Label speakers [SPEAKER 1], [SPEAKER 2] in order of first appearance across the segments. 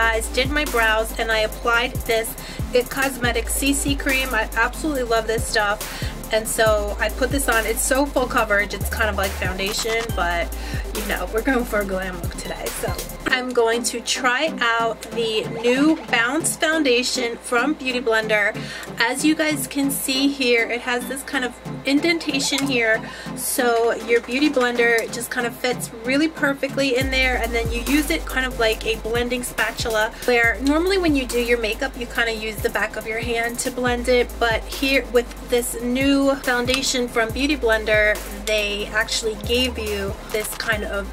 [SPEAKER 1] eyes, did my brows, and I applied this It Cosmetics CC cream. I absolutely love this stuff. And so I put this on. It's so full coverage. It's kind of like foundation, but you know, we're going for a glam look today. So I'm going to try out the new Bounce foundation from Beauty Blender. As you guys can see here, it has this kind of indentation here. So your Beauty Blender just kind of fits really perfectly in there. And then you use it kind of like a blending spatula, where normally when you do your makeup, you kind of use the back of your hand to blend it. But here with this new foundation from Beauty Blender, they actually gave you this kind of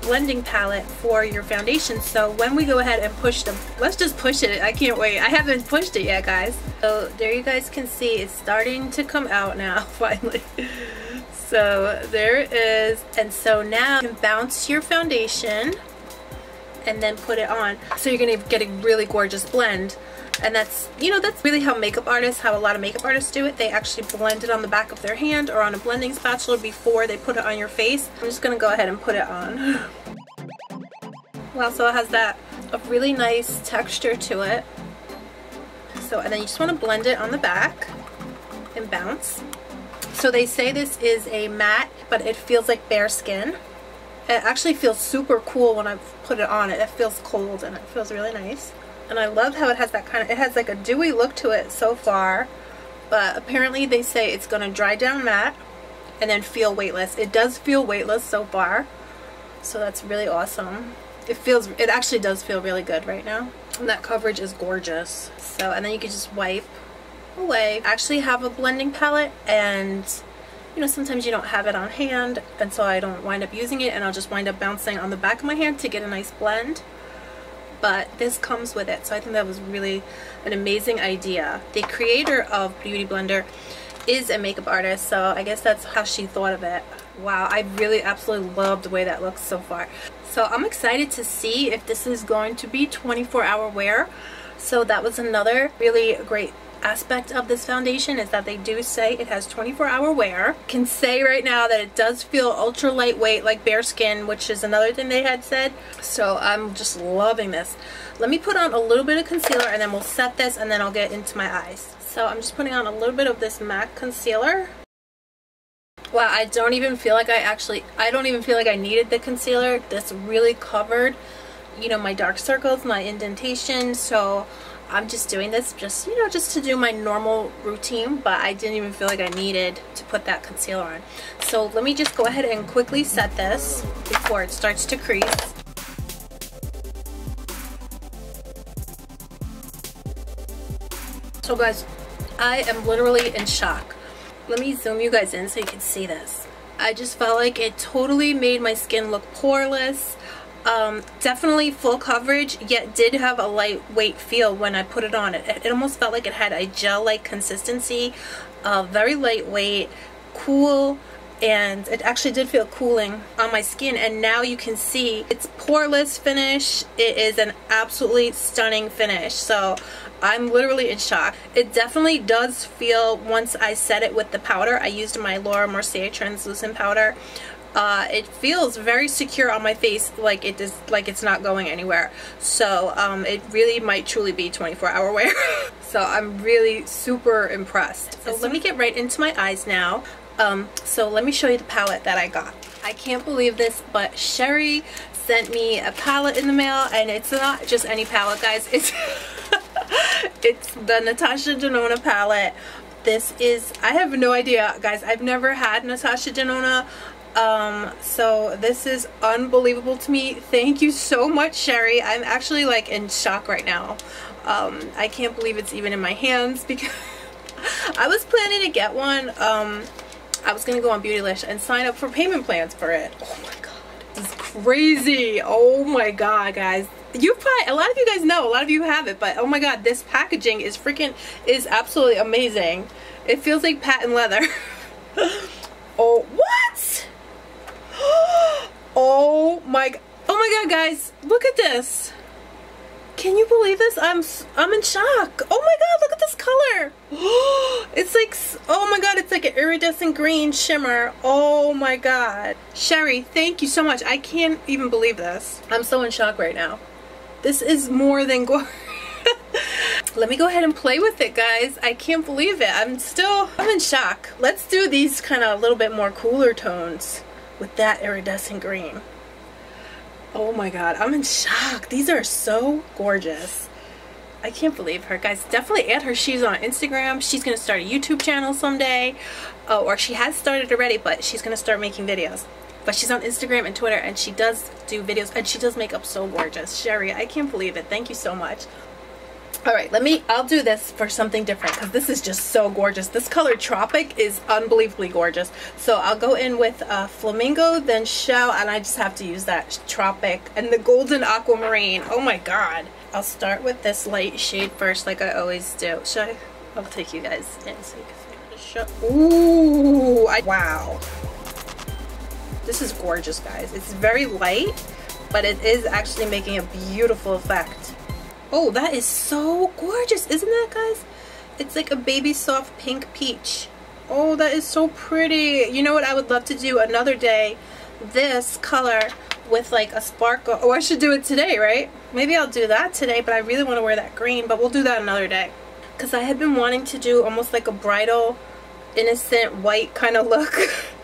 [SPEAKER 1] blending palette for your foundation. So when we go ahead and push them, let's just push it. I can't wait. I haven't pushed it yet, guys. So there you guys can see it's starting to come out now finally. So there it is. And so now you can bounce your foundation and then put it on. So you're gonna get a really gorgeous blend. And that's, you know, that's really how a lot of makeup artists do it. They actually blend it on the back of their hand or on a blending spatula before they put it on your face. I'm just gonna go ahead and put it on. Wow, so it has a really nice texture to it. So, and then you just want to blend it on the back and bounce. So they say this is a matte, but it feels like bare skin. It actually feels super cool when I put it on. It feels cold and it feels really nice. And I love how it has that kind of, it has like a dewy look to it so far, but apparently they say it's going to dry down matte and then feel weightless. It does feel weightless so far, so that's really awesome. It actually does feel really good right now, and that coverage is gorgeous. So, and then you can just wipe away. I actually have a blending palette, and you know, sometimes you don't have it on hand, and so I don't wind up using it, and I'll just wind up bouncing on the back of my hand to get a nice blend. But this comes with it, so I think that was really an amazing idea. The creator of Beauty Blender is a makeup artist, so I guess that's how she thought of it. Wow, I really absolutely love the way that looks so far. So I'm excited to see if this is going to be 24-hour wear. So that was another really great aspect of this foundation, is that they do say it has 24-hour wear. Can say right now that it does feel ultra lightweight like bare skin, which is another thing they had said. So I'm just loving this. Let me put on a little bit of concealer and then we'll set this, and then I'll get into my eyes. So I'm just putting on a little bit of this MAC concealer. Wow, I don't even feel like I needed the concealer. This really covered, you know, my dark circles, my indentation. So I'm just doing this just, you know, just to do my normal routine, but I didn't even feel like I needed to put that concealer on. So let me just go ahead and quickly set this before it starts to crease. So guys, I am literally in shock. Let me zoom you guys in so you can see this. I just felt like it totally made my skin look poreless. Definitely full coverage, yet did have a lightweight feel when I put it on. It almost felt like it had a gel-like consistency, very lightweight, cool, and it actually did feel cooling on my skin. And now you can see it's poreless finish. It is an absolutely stunning finish. So I'm literally in shock. It definitely does feel, once I set it with the powder, I used my Laura Mercier translucent powder. It feels very secure on my face, like it's not going anywhere. So it really might truly be 24-hour wear. So I'm really super impressed. So let me get right into my eyes now. So let me show you the palette that I got. I can't believe this, but Cherie sent me a palette in the mail, and it's not just any palette, guys. It's it's the Natasha Denona palette. This is, I have no idea, guys. I've never had Natasha Denona. So this is unbelievable to me. Thank you so much, Cherie. I'm actually like in shock right now. I can't believe it's even in my hands, because I was planning to get one. I was gonna go on Beautylish and sign up for payment plans for it. Oh my god, this is crazy. Oh my god, guys. You probably, a lot of you guys know, a lot of you have it, but oh my god, this packaging is absolutely amazing. It feels like patent leather. Oh, what? Oh my god, guys, look at this. Can you believe this? I'm in shock. Oh my god, look at this color. It's like, oh my god, it's like an iridescent green shimmer. Oh my god. Cherie, thank you so much. I can't even believe this. I'm so in shock right now. This is more than gorgeous. Let me go ahead and play with it, guys. I can't believe it. I'm in shock. Let's do these kind of a little bit more cooler tones with that iridescent green. Oh my god, I'm in shock. These are so gorgeous. I can't believe her, guys. Definitely add her. She's on Instagram. She's gonna start a YouTube channel someday, or she has started already, but she's gonna start making videos. But she's on Instagram and Twitter, and she does do videos, and she does makeup so gorgeous. Cherie, I can't believe it. Thank you so much. Alright, I'll do this for something different, because this is just so gorgeous. This color Tropic is unbelievably gorgeous. So I'll go in with Flamingo, then Shell, and I just have to use that Tropic, and the Golden Aquamarine. Oh my god. I'll start with this light shade first, like I always do. I'll take you guys in so you can see the show. Ooh, wow. This is gorgeous, guys. It's very light, but it is actually making a beautiful effect. Oh, that is so gorgeous, isn't that, guys? It's like a baby soft pink peach. Oh, that is so pretty. You know what I would love to do another day? This color with like a sparkle. Oh, I should do it today, right? Maybe I'll do that today, but I really want to wear that green, but we'll do that another day. Because I had been wanting to do almost like a bridal, innocent white kind of look.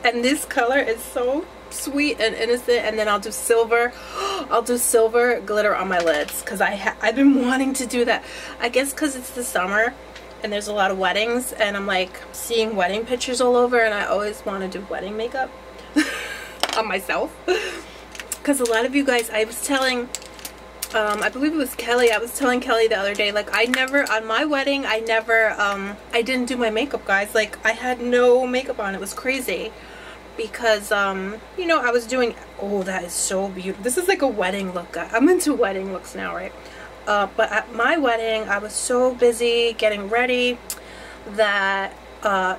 [SPEAKER 1] And this color is so sweet and innocent. And then I'll do silver. I'll do silver glitter on my lids, because I've been wanting to do that. I guess because it's the summer and there's a lot of weddings, and I'm like seeing wedding pictures all over, and I always want to do wedding makeup on myself. Because a lot of you guys, I was telling, I believe it was Kelly, I was telling Kelly the other day, like I never, on my wedding, I didn't do my makeup, guys. Like I had no makeup on. It was crazy. Because, you know, I was doing, oh, that is so beautiful. This is like a wedding look. I'm into wedding looks now, right? But at my wedding, I was so busy getting ready that,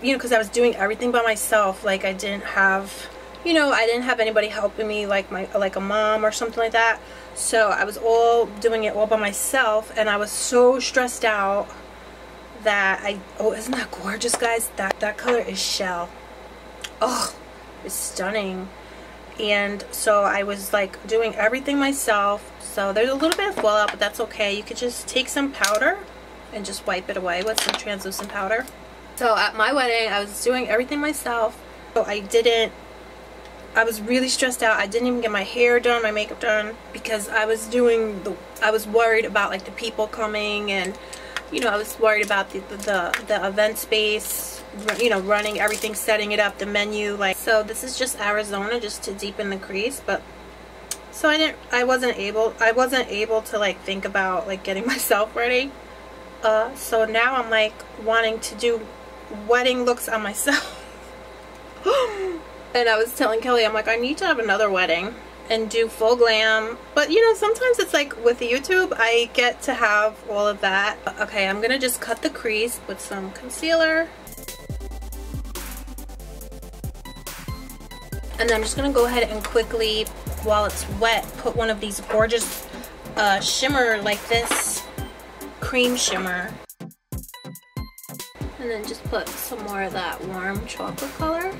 [SPEAKER 1] you know, because I was doing everything by myself. Like I didn't have, you know, I didn't have anybody helping me, like a mom or something like that. So I was all doing it all by myself, and I was so stressed out that oh, isn't that gorgeous, guys? That color is Shell. Oh, it's stunning. And so I was like doing everything myself. So there's a little bit of fallout, but that's okay. You could just take some powder and just wipe it away with some translucent powder. So at my wedding, I was doing everything myself. So I was really stressed out. I didn't even get my hair done, my makeup done, because I was worried about like the people coming, and you know, I was worried about the event space, you know, running everything, setting it up, the menu. Like, so this is just Arizona, just to deepen the crease. But so I wasn't able to like think about like getting myself ready. So now I'm like wanting to do wedding looks on myself. And I was telling Kelly, I'm like, I need to have another wedding and do full glam. But you know, sometimes it's like with YouTube, I get to have all of that. Okay, I'm gonna just cut the crease with some concealer. And then I'm just gonna go ahead and quickly, while it's wet, put one of these gorgeous shimmer like this, cream shimmer. And then just put some more of that warm chocolate color.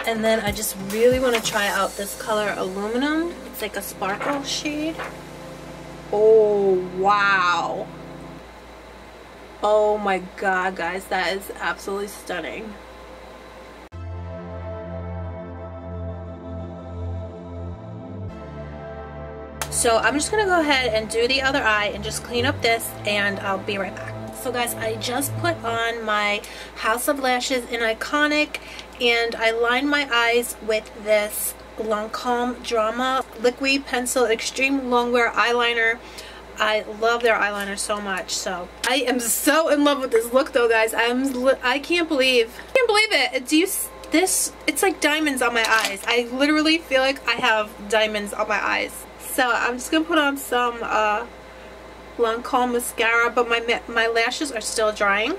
[SPEAKER 1] And then I just really want to try out this color Aluminum. It's like a sparkle shade. Oh, wow. Oh my god, guys, that is absolutely stunning. So I'm just gonna go ahead and do the other eye and just clean up this, and I'll be right back. So guys, I just put on my House of Lashes in Iconic, and I lined my eyes with this Lancome Drama Liquid Pencil Extreme Longwear Eyeliner. I love their eyeliner so much. So I am so in love with this look though, guys. I can't believe it. Do you this? It's like diamonds on my eyes. I literally feel like I have diamonds on my eyes. So I'm just gonna put on some Lancome mascara, but my lashes are still drying.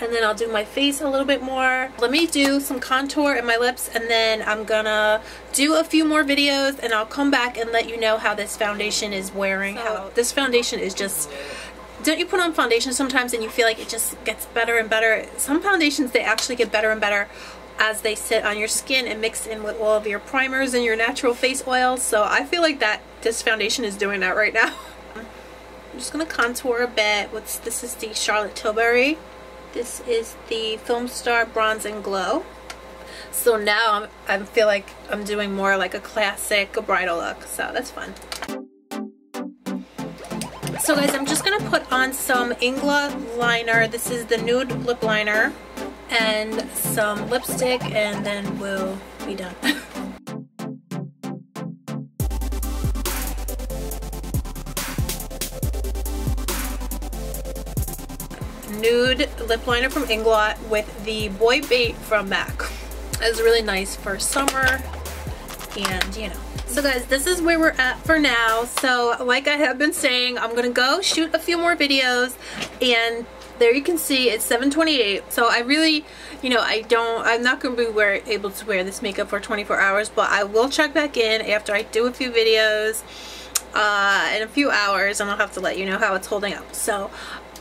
[SPEAKER 1] And then I'll do my face a little bit more. Let me do some contour in my lips, and then I'm gonna do a few more videos, and I'll come back and let you know how this foundation is wearing. How this foundation is just, don't you put on foundation sometimes and you feel like it just gets better and better? Some foundations, they actually get better and better. as they sit on your skin and mix in with all of your primers and your natural face oils. So I feel like this foundation is doing that right now. I'm just going to contour a bit. This is the Charlotte Tilbury. This is the Film Star Bronze and Glow. So now I feel like I'm doing more like a classic bridal look, so that's fun. So guys, I'm just going to put on some Inglot liner. This is the Nude lip liner, and some lipstick, and then we'll be done. Nude lip liner from Inglot with the Boy Bait from MAC. It's really nice for summer, and you know. So guys, this is where we're at for now. So like I have been saying, I'm gonna go shoot a few more videos, and there you can see it's 7:28. So I really, you know, I'm not gonna be able to wear this makeup for 24 hours, but I will check back in after I do a few videos in a few hours, and I'll have to let you know how it's holding up. So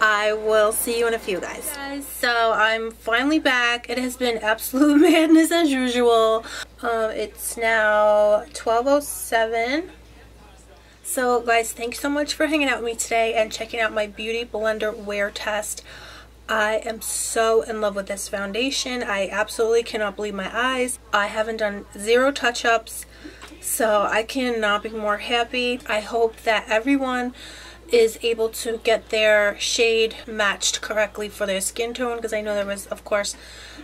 [SPEAKER 1] I will see you in a few, guys. So I'm finally back. It has been absolute madness as usual. It's now 12:07. So guys, thanks so much for hanging out with me today and checking out my Beauty Blender wear test. I am so in love with this foundation. I absolutely cannot believe my eyes. I haven't done 0 touch-ups, so I cannot be more happy. I hope that everyone is able to get their shade matched correctly for their skin tone, because I know there was, of course,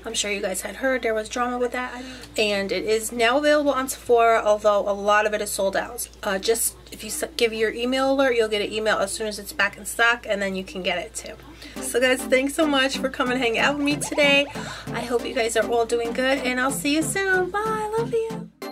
[SPEAKER 1] I'm sure you guys had heard there was drama with that, and it is now available on Sephora, although a lot of it is sold out. Just if you give your email alert, you'll get an email as soon as it's back in stock, and then you can get it too. So guys, thanks so much for coming and hanging out with me today. I hope you guys are all doing good, and I'll see you soon. Bye, I love you.